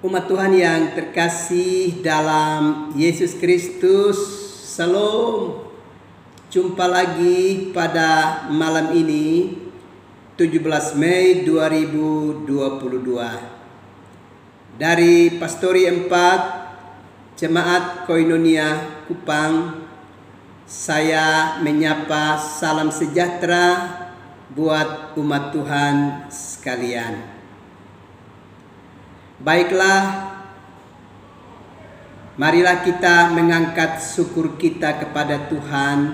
Umat Tuhan yang terkasih dalam Yesus Kristus, Salam. Jumpa lagi pada malam ini 17 Mei 2022 dari Pastori 4 Jemaat Koinonia Kupang. Saya menyapa salam sejahtera buat umat Tuhan sekalian. Baiklah, marilah kita mengangkat syukur kita kepada Tuhan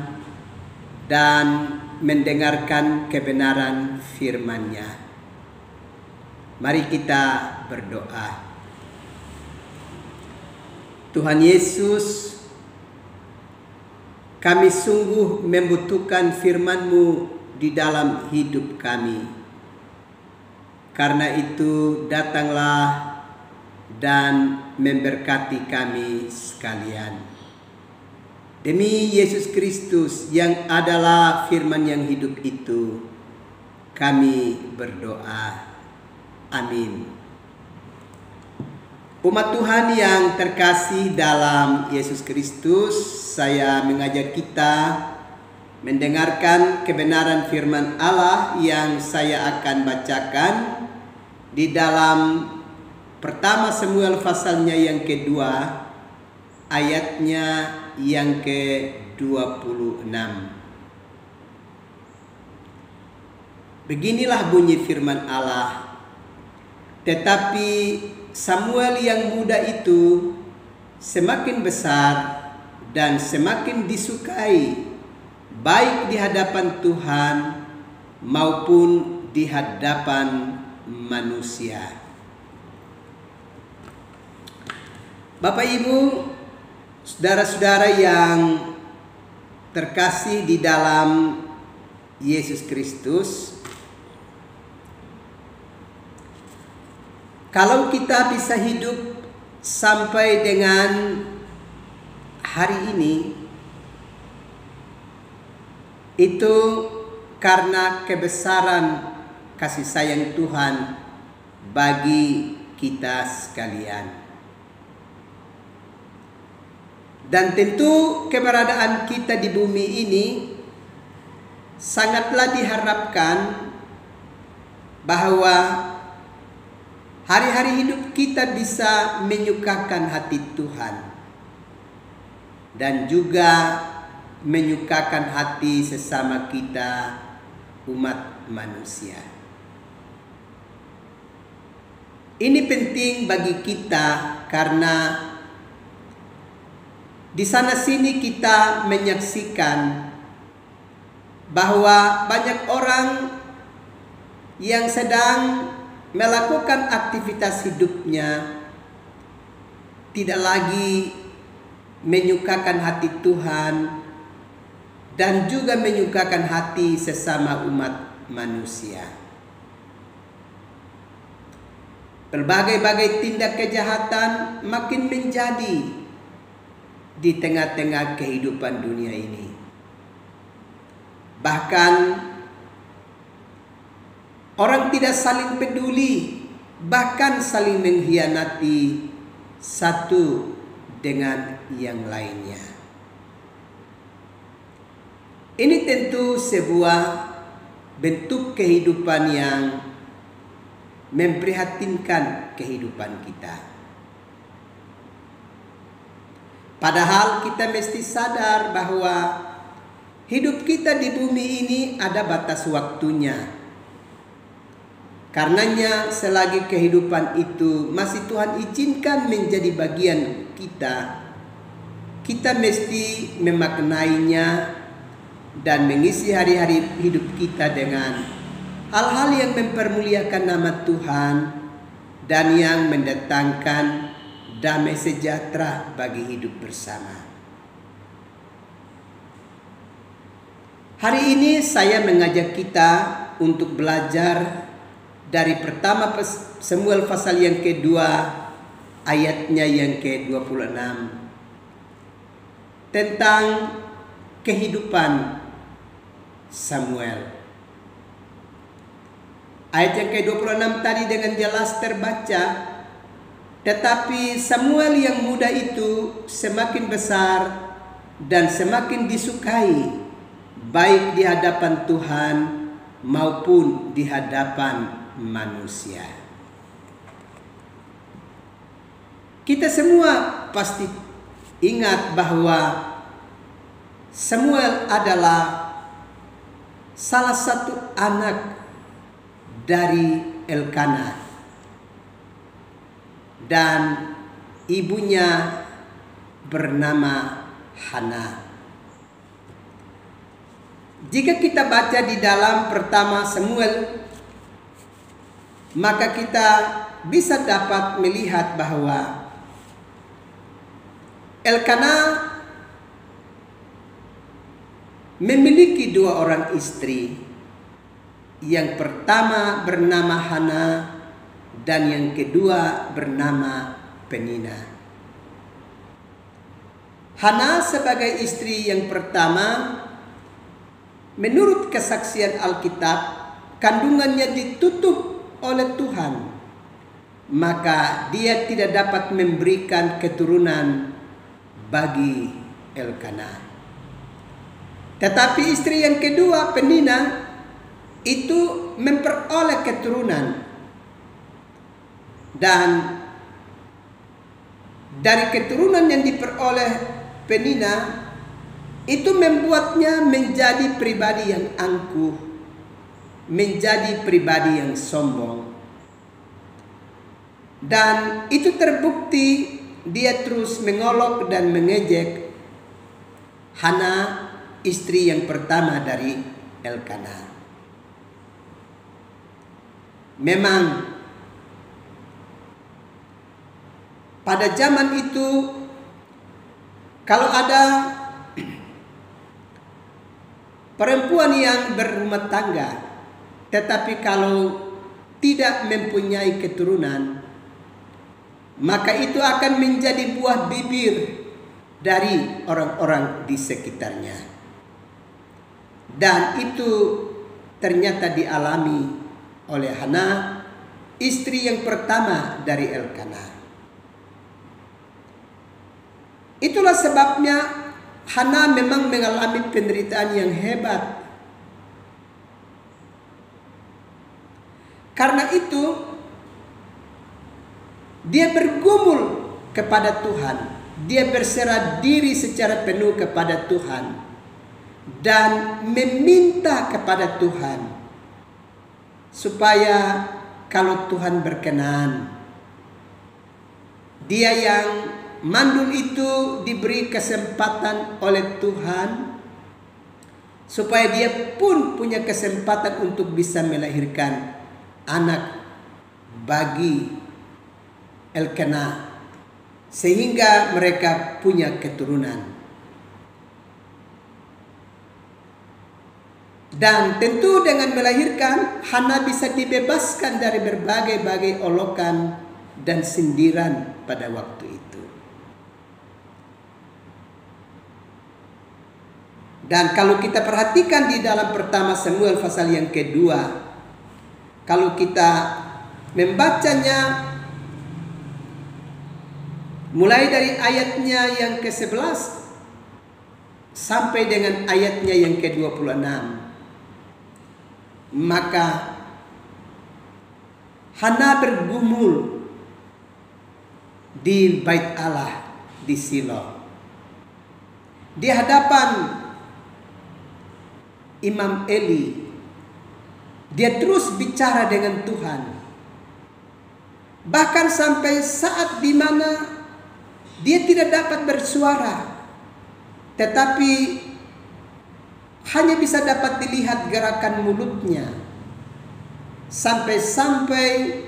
dan mendengarkan kebenaran firman-Nya. Mari kita berdoa. Tuhan Yesus, kami sungguh membutuhkan firman-Mu di dalam hidup kami. Karena itu datanglah dan memberkati kami sekalian. Demi Yesus Kristus yang adalah firman yang hidup itu, kami berdoa. Amin. Umat Tuhan yang terkasih dalam Yesus Kristus, saya mengajak kita mendengarkan kebenaran firman Allah yang saya akan bacakan di dalam pertama Samuel pasalnya yang kedua, ayatnya yang ke-26. Beginilah bunyi firman Allah. Tetapi Samuel yang muda itu semakin besar dan semakin disukai, baik di hadapan Tuhan maupun di hadapan manusia. Bapak Ibu, saudara-saudara yang terkasih di dalam Yesus Kristus, kalau kita bisa hidup sampai dengan hari ini, itu karena kebesaran kasih sayang Tuhan bagi kita sekalian. Dan tentu keberadaan kita di bumi ini sangatlah diharapkan bahwa hari-hari hidup kita bisa menyukakan hati Tuhan dan juga menyukakan hati sesama kita, umat manusia. Ini penting bagi kita karena di sana sini kita menyaksikan bahwa banyak orang yang sedang melakukan aktivitas hidupnya tidak lagi menyukakan hati Tuhan dan juga menyukakan hati sesama umat manusia. Berbagai-bagai tindak kejahatan makin menjadi di tengah-tengah kehidupan dunia ini. Bahkan orang tidak saling peduli, bahkan saling mengkhianati satu dengan yang lainnya. Ini tentu sebuah bentuk kehidupan yang memprihatinkan kehidupan kita. Padahal kita mesti sadar bahwa hidup kita di bumi ini ada batas waktunya. Karenanya selagi kehidupan itu masih Tuhan izinkan menjadi bagian kita, kita mesti memaknainya dan mengisi hari-hari hidup kita dengan hal-hal yang mempermuliakan nama Tuhan dan yang mendatangkan damai sejahtera bagi hidup bersama. Hari ini saya mengajak kita untuk belajar dari pertama Samuel pasal yang kedua, ayatnya yang ke-26 tentang kehidupan Samuel. Ayat yang ke-26 tadi dengan jelas terbaca Tetapi Samuel yang muda itu semakin besar dan semakin disukai, baik di hadapan Tuhan maupun di hadapan manusia. Kita semua pasti ingat bahwa Samuel adalah salah satu anak dari Elkanah, dan ibunya bernama Hana. Jika kita baca di dalam pertama Samuel, maka kita bisa dapat melihat bahwa Elkanah memiliki 2 orang istri. Yang pertama bernama Hana dan yang kedua bernama Penina. Hana sebagai istri yang pertama, menurut kesaksian Alkitab, kandungannya ditutup oleh Tuhan, maka dia tidak dapat memberikan keturunan bagi Elkanah. Tetapi istri yang kedua, Penina, itu memperoleh keturunan, dan dari keturunan yang diperoleh Penina itu membuatnya menjadi pribadi yang angkuh, menjadi pribadi yang sombong. Dan itu terbukti dia terus mengolok dan mengejek Hana, istri yang pertama dari Elkanah. Memang pada zaman itu, kalau ada perempuan yang berumah tangga, tetapi kalau tidak mempunyai keturunan, maka itu akan menjadi buah bibir dari orang-orang di sekitarnya. Dan itu ternyata dialami oleh Hana, istri yang pertama dari Elkanah. Itulah sebabnya Hana memang mengalami penderitaan yang hebat. Karena itu dia bergumul kepada Tuhan. Dia berserah diri secara penuh kepada Tuhan dan meminta kepada Tuhan supaya kalau Tuhan berkenan, dia yang mandul itu diberi kesempatan oleh Tuhan supaya dia pun punya kesempatan untuk bisa melahirkan anak bagi Elkanah, sehingga mereka punya keturunan. Dan tentu dengan melahirkan, Hana bisa dibebaskan dari berbagai-bagai olokan dan sindiran pada waktu itu. Dan kalau kita perhatikan di dalam pertama Samuel pasal yang kedua, kalau kita membacanya mulai dari ayatnya yang ke-11 sampai dengan ayatnya yang ke-26, maka Hana bergumul di bait Allah di Silo di hadapan Imam Eli. Dia terus bicara dengan Tuhan, bahkan sampai saat di mana dia tidak dapat bersuara, tetapi hanya bisa dapat dilihat gerakan mulutnya. Sampai-sampai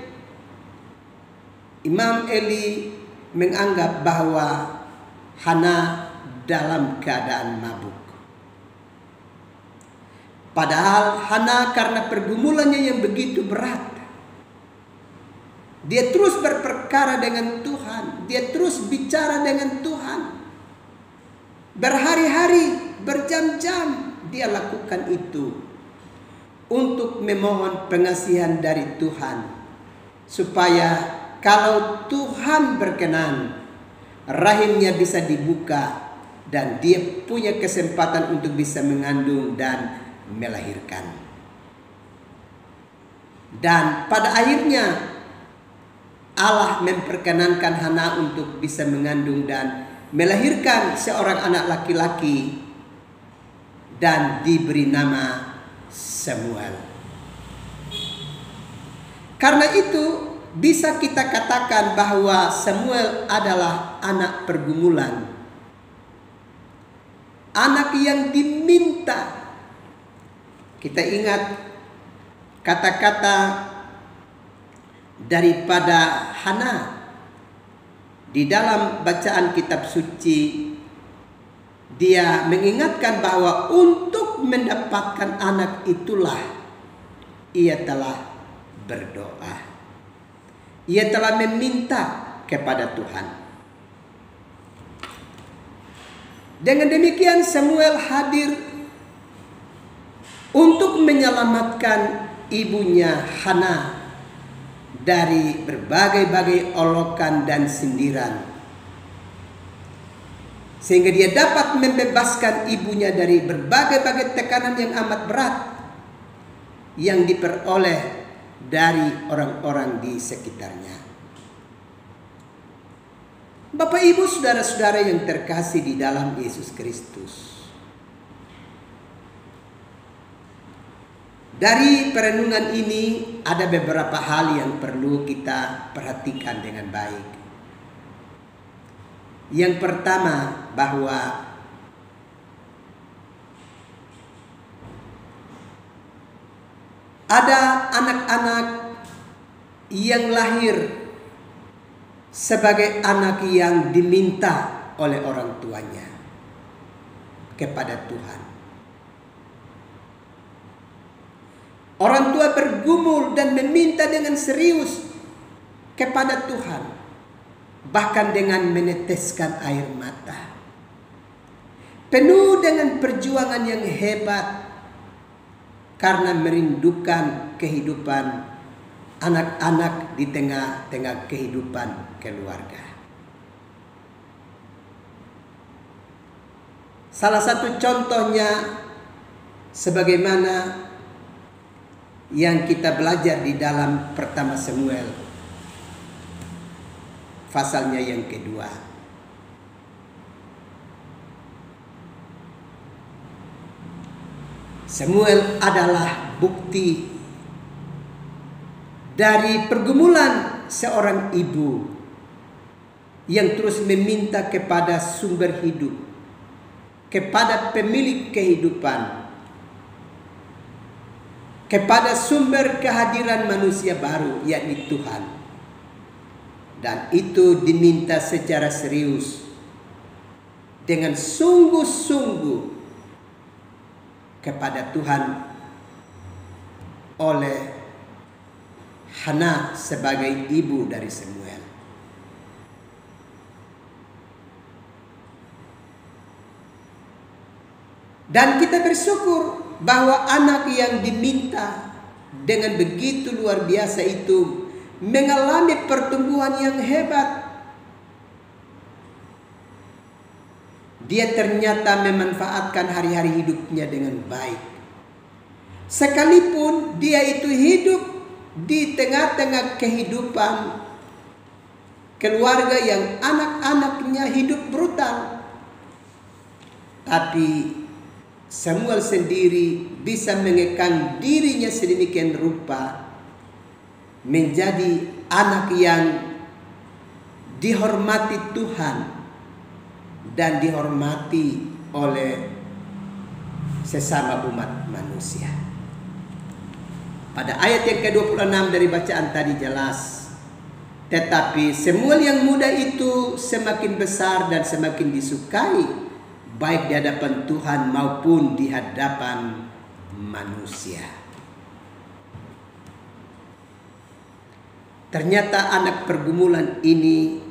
Imam Eli menganggap bahwa Hana dalam keadaan mabuk. Padahal Hana karena pergumulannya yang begitu berat, dia terus berperkara dengan Tuhan, dia terus bicara dengan Tuhan. Berhari-hari, berjam-jam dia lakukan itu untuk memohon pengasihan dari Tuhan supaya kalau Tuhan berkenan, rahimnya bisa dibuka dan dia punya kesempatan untuk bisa mengandung dan melahirkan. Dan pada akhirnya Allah memperkenankan Hana untuk bisa mengandung dan melahirkan seorang anak laki-laki dan diberi nama Samuel. Karena itu bisa kita katakan bahwa Samuel adalah anak pergumulan, anak yang diminta. Kita ingat kata-kata daripada Hana di dalam bacaan kitab suci. Dia mengingatkan bahwa untuk mendapatkan anak itulah ia telah berdoa, ia telah meminta kepada Tuhan. Dengan demikian Samuel hadir untuk menyelamatkan ibunya Hana dari berbagai-bagai olokan dan sindiran, sehingga dia dapat membebaskan ibunya dari berbagai-bagai tekanan yang amat berat yang diperoleh dari orang-orang di sekitarnya. Bapak, Ibu, saudara-saudara yang terkasih di dalam Yesus Kristus, dari perenungan ini ada beberapa hal yang perlu kita perhatikan dengan baik. Yang pertama, bahwa ada anak-anak yang lahir sebagai anak yang diminta oleh orang tuanya kepada Tuhan. Orang tua bergumul dan meminta dengan serius kepada Tuhan, bahkan dengan meneteskan air mata, penuh dengan perjuangan yang hebat karena merindukan kehidupan anak-anak di tengah-tengah kehidupan keluarga. Salah satu contohnya sebagaimana yang kita belajar di dalam pertama Samuel pasalnya yang kedua. Samuel adalah bukti dari pergumulan seorang ibu yang terus meminta kepada sumber hidup, kepada pemilik kehidupan, kepada sumber kehadiran manusia baru, yakni Tuhan. Dan itu diminta secara serius, dengan sungguh-sungguh kepada Tuhan oleh Hana sebagai ibu dari Samuel. Dan kita bersyukur bahwa anak yang diminta dengan begitu luar biasa itu mengalami pertumbuhan yang hebat. Dia ternyata memanfaatkan hari-hari hidupnya dengan baik. Sekalipun dia itu hidup di tengah-tengah kehidupan keluarga yang anak-anaknya hidup brutal, tapi Samuel sendiri bisa mengekang dirinya sedemikian rupa menjadi anak yang dihormati Tuhan dan dihormati oleh sesama umat manusia. Pada ayat yang ke-26 dari bacaan tadi jelas, tetapi Samuel yang muda itu semakin besar dan semakin disukai, baik di hadapan Tuhan maupun di hadapan manusia. Ternyata anak pergumulan ini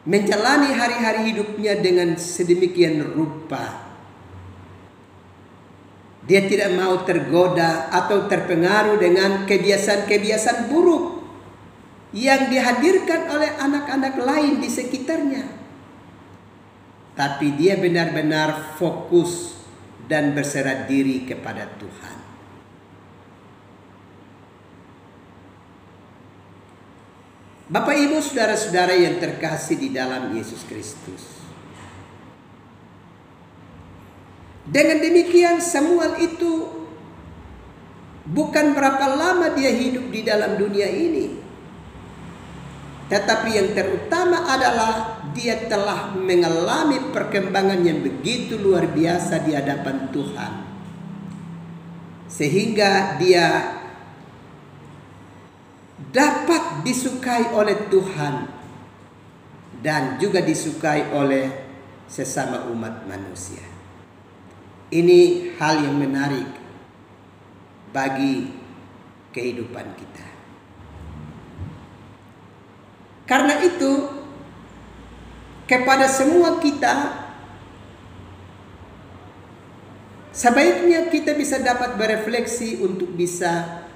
menjalani hari-hari hidupnya dengan sedemikian rupa Dia tidak mau tergoda atau terpengaruh dengan kebiasaan-kebiasaan buruk yang dihadirkan oleh anak-anak lain di sekitarnya. Tapi dia benar-benar fokus dan berserah diri kepada Tuhan. Bapak, Ibu, saudara-saudara yang terkasih di dalam Yesus Kristus. Dengan demikian Samuel itu bukan berapa lama dia hidup di dalam dunia ini. Tetapi yang terutama adalah dia telah mengalami perkembangan yang begitu luar biasa di hadapan Tuhan. Sehingga dia dapat disukai oleh Tuhan dan juga disukai oleh sesama umat manusia. Ini hal yang menarik bagi kehidupan kita. Karena itu, kepada semua kita, sebaiknya kita bisa dapat berefleksi untuk bisa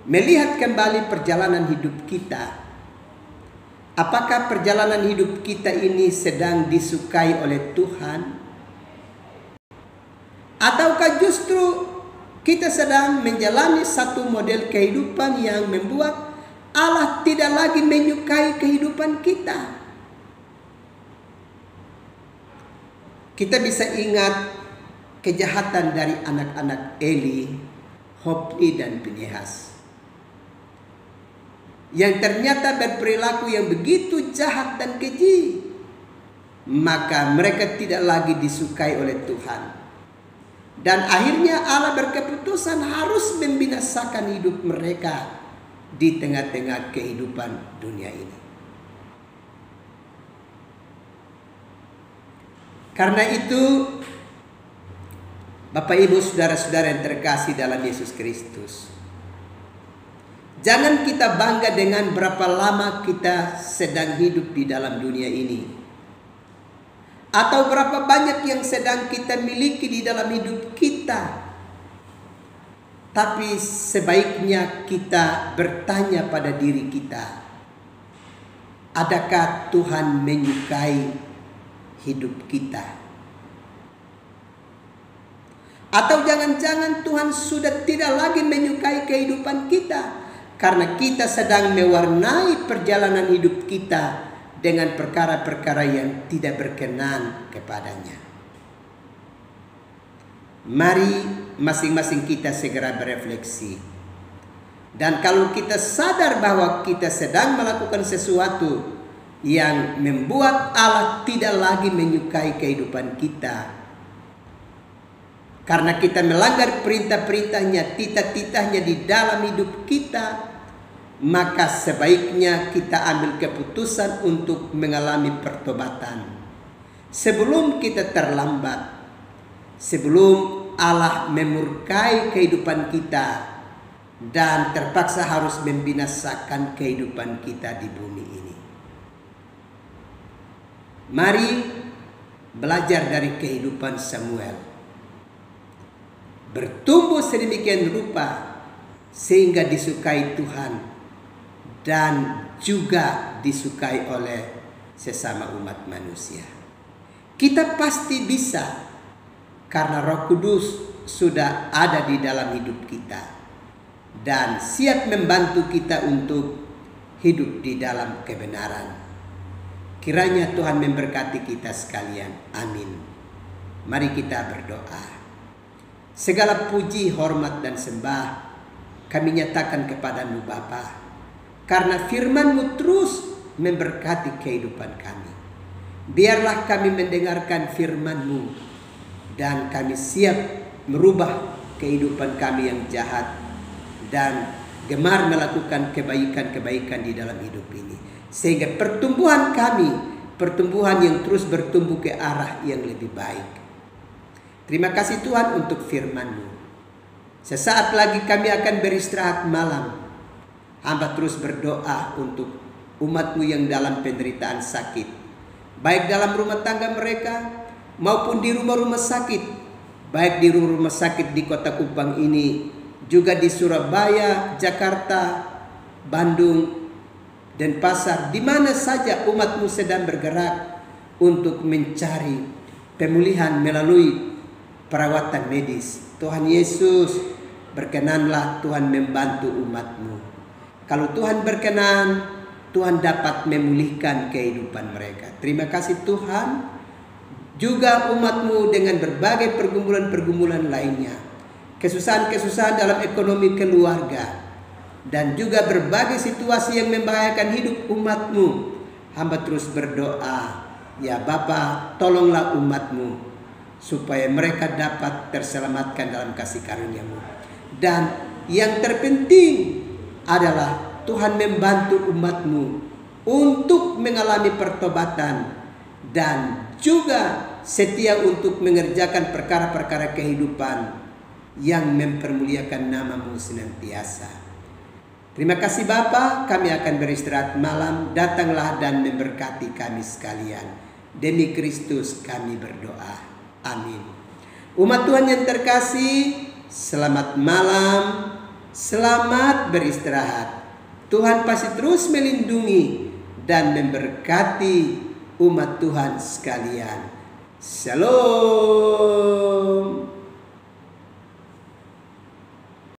melihat kembali perjalanan hidup kita. Apakah perjalanan hidup kita ini sedang disukai oleh Tuhan? Ataukah justru kita sedang menjalani satu model kehidupan yang membuat Allah tidak lagi menyukai kehidupan kita? Kita bisa ingat kejahatan dari anak-anak Eli, Hofni dan Pinehas, yang ternyata berperilaku yang begitu jahat dan keji. Maka mereka tidak lagi disukai oleh Tuhan. Dan akhirnya Allah berkeputusan harus membinasakan hidup mereka di tengah-tengah kehidupan dunia ini. Karena itu, Bapak, Ibu, saudara-saudara yang terkasih dalam Yesus Kristus, jangan kita bangga dengan berapa lama kita sedang hidup di dalam dunia ini, atau berapa banyak yang sedang kita miliki di dalam hidup kita. Tapi sebaiknya kita bertanya pada diri kita, adakah Tuhan menyukai hidup kita? Atau jangan-jangan Tuhan sudah tidak lagi menyukai kehidupan kita, karena kita sedang mewarnai perjalanan hidup kita dengan perkara-perkara yang tidak berkenan kepadanya. Mari masing-masing kita segera berefleksi. Dan kalau kita sadar bahwa kita sedang melakukan sesuatu yang membuat Allah tidak lagi menyukai kehidupan kita, karena kita melanggar perintah-perintahnya, titah-titahnya di dalam hidup kita, maka sebaiknya kita ambil keputusan untuk mengalami pertobatan sebelum kita terlambat, sebelum Allah memurkai kehidupan kita dan terpaksa harus membinasakan kehidupan kita di bumi ini. Mari belajar dari kehidupan Samuel, bertumbuh sedemikian rupa sehingga disukai Tuhan dan juga disukai oleh sesama umat manusia. Kita pasti bisa, karena Roh Kudus sudah ada di dalam hidup kita dan siap membantu kita untuk hidup di dalam kebenaran. Kiranya Tuhan memberkati kita sekalian. Amin. Mari kita berdoa. Segala puji, hormat, dan sembah kami nyatakan kepadamu Bapa, karena firman-Mu terus memberkati kehidupan kami. Biarlah kami mendengarkan firman-Mu dan kami siap merubah kehidupan kami yang jahat dan gemar melakukan kebaikan-kebaikan di dalam hidup ini. Sehingga pertumbuhan kami, pertumbuhan yang terus bertumbuh ke arah yang lebih baik. Terima kasih Tuhan untuk firman-Mu. Sesaat lagi kami akan beristirahat malam. Hamba terus berdoa untuk umat-Mu yang dalam penderitaan sakit, baik dalam rumah tangga mereka maupun di rumah-rumah sakit baik di rumah sakit di Kota Kupang ini, juga di Surabaya, Jakarta, Bandung, Denpasar, di mana saja umat-Mu sedang bergerak untuk mencari pemulihan melalui perawatan medis. Tuhan Yesus, berkenanlah Tuhan membantu umat-Mu. Kalau Tuhan berkenan, Tuhan dapat memulihkan kehidupan mereka. Terima kasih Tuhan. Juga umat-Mu dengan berbagai pergumulan-pergumulan lainnya, kesusahan-kesusahan dalam ekonomi keluarga, dan juga berbagai situasi yang membahayakan hidup umat-Mu. Hamba terus berdoa, ya Bapa, tolonglah umat-Mu supaya mereka dapat terselamatkan dalam kasih karunia-Mu. Dan yang terpenting adalah Tuhan membantu umat-Mu untuk mengalami pertobatan dan juga setia untuk mengerjakan perkara-perkara kehidupan yang mempermuliakan nama-Mu senantiasa. Terima kasih Bapa, kami akan beristirahat malam. Datanglah dan memberkati kami sekalian. Demi Kristus kami berdoa. Amin. Umat Tuhan yang terkasih, selamat malam, selamat beristirahat. Tuhan pasti terus melindungi dan memberkati umat Tuhan sekalian. Shalom.